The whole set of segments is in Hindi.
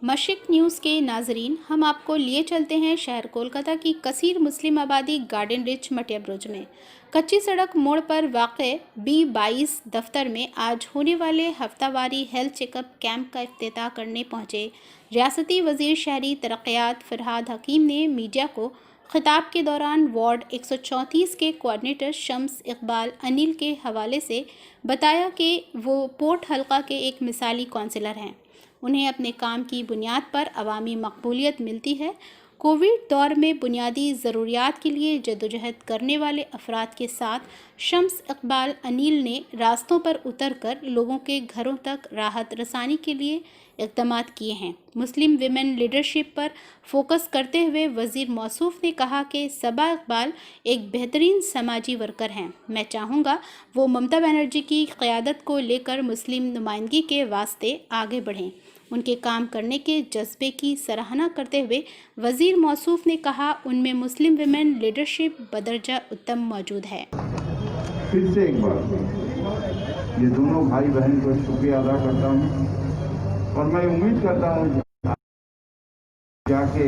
मशरिक न्यूज़ के नाजरीन, हम आपको लिए चलते हैं शहर कोलकाता की कसीर मुस्लिम आबादी गार्डन रिच मटिया ब्रुज में। कच्ची सड़क मोड़ पर वाक़े B22 दफ्तर में आज होने वाले हफ्तावारी हेल्थ चेकअप कैंप का इफ्तिताह करने पहुंचे रियासती वजीर शहरी तरक्यात फरहाद हकीम ने मीडिया को खिताब के दौरान वार्ड 134 के कोऑर्डिनेटर शम्स इकबाल अनिल के हवाले से बताया कि वो पोर्ट हल्का के एक मिसाली काउंसलर हैं। उन्हें अपने काम की बुनियाद पर अवामी मकबूलियत मिलती है। कोविड दौर में बुनियादी ज़रूरियात के लिए जद्दोजहद करने वाले अफराद के साथ शम्स इकबाल अनिल ने रास्तों पर उतरकर लोगों के घरों तक राहत रसानी के लिए इक़दाम किए हैं। मुस्लिम विमेन लीडरशिप पर फोकस करते हुए वज़ीर मौसूफ़ ने कहा कि सबा इकबाल एक बेहतरीन समाजी वर्कर हैं। मैं चाहूँगा वो ममता बनर्जी की क़यादत को लेकर मुस्लिम नुमाइंदगी के वास्ते आगे बढ़ें। उनके काम करने के जज्बे की सराहना करते हुए वज़ीर मौसूफ़ ने कहा, उनमें मुस्लिम विमेन लीडरशिप बदरजा उत्तम मौजूद है। फिर से एक बार ये दोनों भाई बहन को शुक्रिया अदा करता हूँ और मैं उम्मीद करता हूँ जाके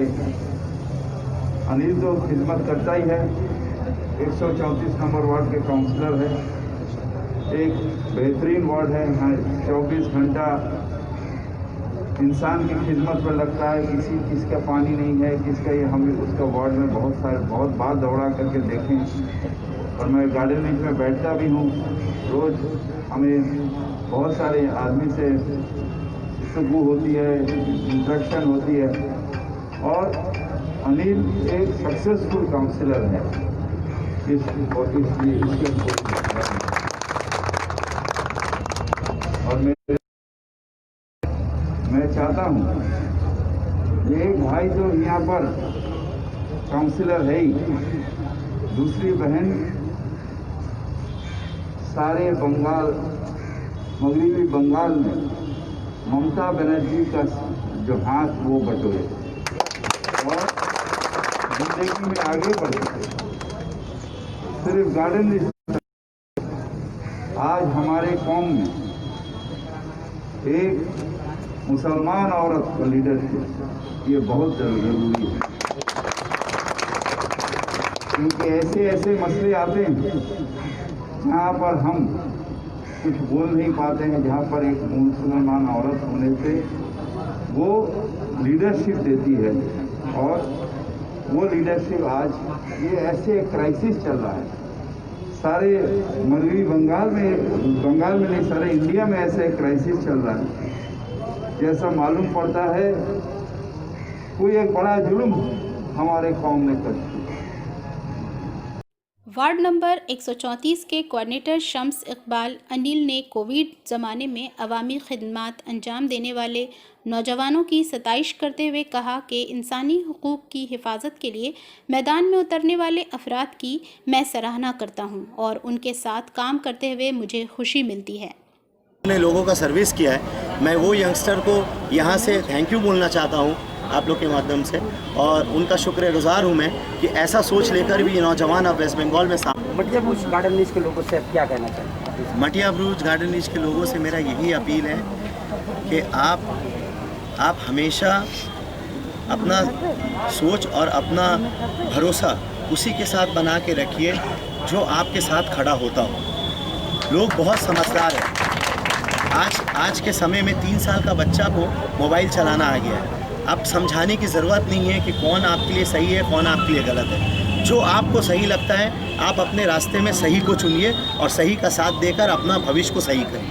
अनिल तो खिदमत करता ही है, 134 नंबर वार्ड के काउंसलर है, एक बेहतरीन वार्ड है, 24 घंटा इंसान की खिदमत पर लगता है। किसका पानी नहीं है, किसका ये, हमें उसका वार्ड में बहुत बार दौड़ा करके देखें और मैं गार्डन रिच में बैठता भी हूँ। रोज़ हमें बहुत सारे आदमी से गुफ्तगू होती है, इंटरेक्शन होती है और अनिल एक सक्सेसफुल काउंसलर है। इसलिए और मैं चाहता हूँ एक भाई तो यहाँ पर काउंसलर है ही, दूसरी बहन सारे मगरबी बंगाल में ममता बनर्जी का जो हाथ वो बटोरे और जिंदगी में आगे बढ़े। सिर्फ गार्डन आज हमारे कौम में एक मुसलमान औरत का लीडरशिप ये बहुत जरूरी है, क्योंकि ऐसे मसले आते हैं जहाँ पर हम कुछ बोल नहीं पाते हैं, जहाँ पर एक मुसलमान औरत होने से वो लीडरशिप देती है और वो लीडरशिप आज ये ऐसे क्राइसिस चल रहा है सारे मगरबी बंगाल में नहीं, सारे इंडिया में ऐसे क्राइसिस चल रहा है। जैसा मालूम पड़ता है कोई एक बड़ा जुल्म हमारे कौम ने कर दिया। वार्ड नंबर 134 के कोऑर्डिनेटर शम्स इकबाल अनिल ने कोविड ज़माने में अवामी खिदमत अंजाम देने वाले नौजवानों की सताइश करते हुए कहा कि इंसानी हुकूक की हिफाजत के लिए मैदान में उतरने वाले अफराद की मैं सराहना करता हूं और उनके साथ काम करते हुए मुझे खुशी मिलती है। ने लोगों का सर्विस किया है। मैं वो यंगस्टर को यहाँ से थैंक यू बोलना चाहता हूँ आप लोग के माध्यम से और उनका शुक्रगुजार हूँ मैं कि ऐसा सोच लेकर भी ये नौजवान अब वेस्ट बंगाल में मटिया ब्रुज गार्डन रिच के लोगों से क्या कहना चाहते हैं? मटिया ब्रुज गार्डन रिच के लोगों से मेरा यही अपील है कि आप हमेशा अपना सोच और अपना भरोसा उसी के साथ बना के रखिए जो आपके साथ खड़ा होता हो। लोग बहुत समझदार हैं। आज के समय में 3 साल का बच्चा को मोबाइल चलाना आ गया है। अब समझाने की ज़रूरत नहीं है कि कौन आपके लिए सही है, कौन आपके लिए गलत है। जो आपको सही लगता है आप अपने रास्ते में सही को चुनिए और सही का साथ देकर अपना भविष्य को सही करिए।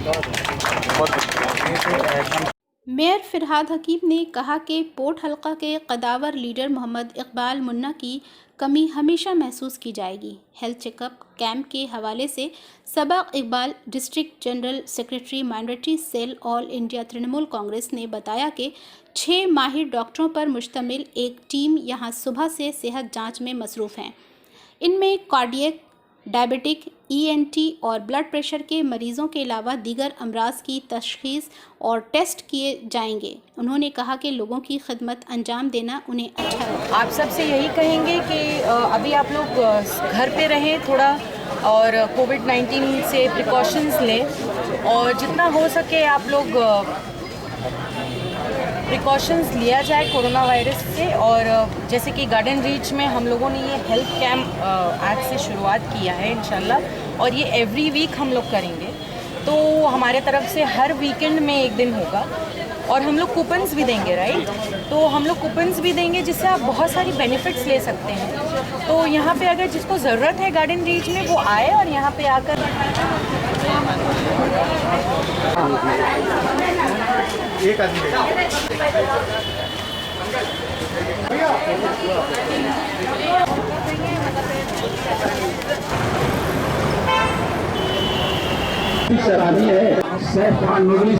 मेयर फरहाद हकीम ने कहा कि पोर्ट हल्का के कदावर लीडर मोहम्मद इकबाल मुन्ना की कमी हमेशा महसूस की जाएगी। हेल्थ चेकअप कैंप के हवाले से Saba Iqbal district general secretary minority cell all India Trinamool Congress ने बताया कि 6 माहिर डॉक्टरों पर मुश्तमिल एक टीम यहां सुबह से सेहत जांच में मसरूफ़ हैं। इनमें कार्डियक, डायबिटिक, ENT और ब्लड प्रेशर के मरीज़ों के अलावा दीगर अमराज की तशख़ीस और टेस्ट किए जाएंगे। उन्होंने कहा कि लोगों की खिदमत अंजाम देना उन्हें अच्छा लगता है। आप सबसे यही कहेंगे कि अभी आप लोग घर पे रहें थोड़ा और कोविड-19 से प्रिकॉशंस लें और जितना हो सके आप लोग प्रिकॉशंस लिया जाए कोरोना वायरस से। और जैसे कि गार्डन रीच में हम लोगों ने ये हेल्थ कैंप आज से शुरुआत किया है इंशाल्लाह, और ये एवरी वीक हम लोग करेंगे। तो हमारे तरफ से हर वीकेंड में एक दिन होगा, और हम लोग कूपन्स भी देंगे, राइट। तो हम लोग कूपन्स भी देंगे जिससे आप बहुत सारी बेनिफिट्स ले सकते हैं। तो यहाँ पे अगर जिसको ज़रूरत है गार्डन रीच में, वो आए और यहाँ पे आकर एक आदमी सराहनीय है। सैफ खान नूरी